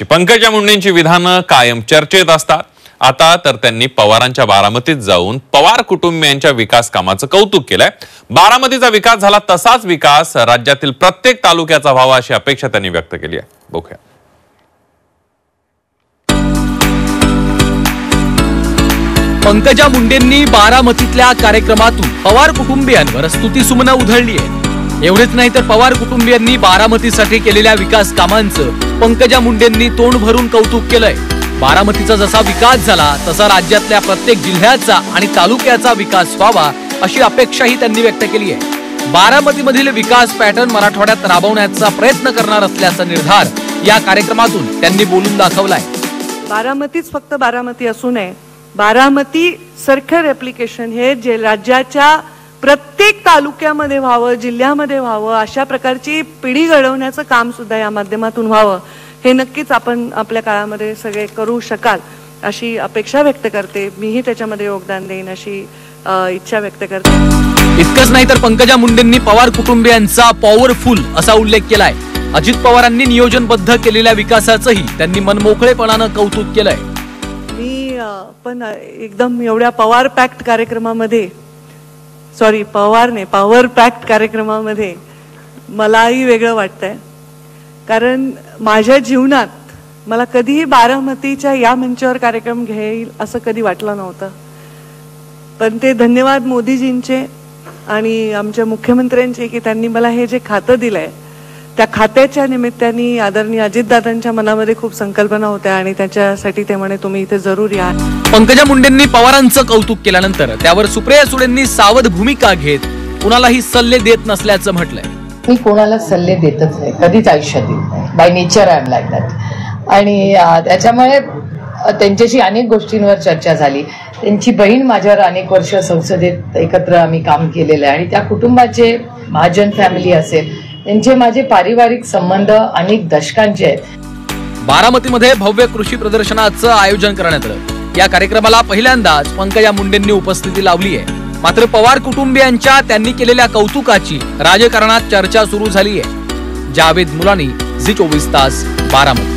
पंकजा मुंडेंची विधानं कायम चर्चेत असतात। आता तर त्यांनी पवारांच्या बारामतीत जाऊन पवार कुटुंबियांच्या विकास कामाचं कौतुक केलंय। बारामतीचा विकास झाला तसाच विकास राज्यातील प्रत्येक तालुक्याचा व्हावा अशी अपेक्षा त्यांनी व्यक्त केली आहे। बघूया। पंकजा मुंडेंनी बारामतीतल्या कार्यक्रमातून पवार कुटुंबियांवर स्तुतीसुमनं उधळली आहे। एवढेच नाही तर पवार कुटुंबियांनी बारामतीसाठी केलेल्या विकास कामांचं पंकजा मुंडेंनी तोंड भरून कौतुक केलंय। बारामतीचा जसा विकास झाला तसा राज्यातल्या प्रत्येक जिल्ह्याचा आणि तालुक्याचा विकास व्हावा अशी अपेक्षाही त्यांनी व्यक्त केली आहे। बारामतीमधील विकास पॅटर्न मराठवाड्यात राबवण्याचा प्रयत्न करणार असल्याचा निर्धार या कार्यक्रमातून त्यांनी बोलून दाखवलाय। बारामतीच फक्त बारामती असू नये, बारामती सारखं रेप्लिकेशन हे जे राज्याच्या प्रत्येक तालुक्यामध्ये व्हावं, जिल्ह्यामध्ये व्हावं, अशा प्रकारची पिढी घडवण्याचं काम सुद्धा या माध्यमातून व्हावं हे नक्कीच आपण आपल्या काळामध्ये सगळे करू शकाल अशी अपेक्षा व्यक्त करते। मीही त्याच्यामध्ये योगदान देईन अशी इच्छा व्यक्त करते। इतकंच नाही तर पंकजा मुंडेंनी पवार कुटुंबियांचा पॉवरफुल असा उल्लेख केलाय। अजित पवारांनी नियोजनबद्ध केलेल्या विकासाचंही त्यांनी मनमोकळेपणानं कौतुक केलंय। मी पण एकदम एवढ्या पॉवर पॅक्ट कार्यक्रमामध्ये मलाही वेगळं वाटतंय, कारण माझ्या जीवनात मला कधीही बारामतीच्या या मंचावर कार्यक्रम घेईल असं कधी वाटलं नव्हतं। पण ते धन्यवाद मोदीजींचे आणि आमच्या मुख्यमंत्र्यांचे की त्यांनी मला हे जे खातं दिलंय त्या खात्याच्या निमित्ताने आदरणीय अजितदादांच्या मनामध्ये खूप संकल्पना होत्या आणि त्याच्यासाठी ते म्हणे तुम्ही इथे जरूर या। पंकजा मुंडेंनी पवारांचं कौतुक केल्यानंतर त्यावर सुप्रिया सुळेंनी सावध भूमिका घेत कुणालाही सल्ले देत नसल्याचं म्हटलंय। मी कोणाला सल्ले देतच नाही, कधीच आयुष्यात नाही। By nature I am like that. आणि त्याच्यामुळे त्यांच्याशी अनेक गोष्टींवर चर्चा झाली। त्यांची बहीण माझ्यावर अनेक वर्ष संसदेत एकत्र आम्ही काम केलेलं आहे आणि त्या कुटुंबाचे महाजन फॅमिली असेल त्यांचे माझे पारिवारिक संबंध अनेक दशकांचे आहेत। बारामतीमध्ये भव्य कृषी प्रदर्शनाचं आयोजन करण्यात आलं। या कार्यक्रमाला पहिल्यांदाच पंकजा मुंडेंनी उपस्थिती लावली आहे। मात्र पवार कुटुंबियांच्या त्यांनी केलेल्या कौतुकाची राजकारणात चर्चा सुरू झाली आहे। जावेद मुलानी, झी 24 तास, बारामती।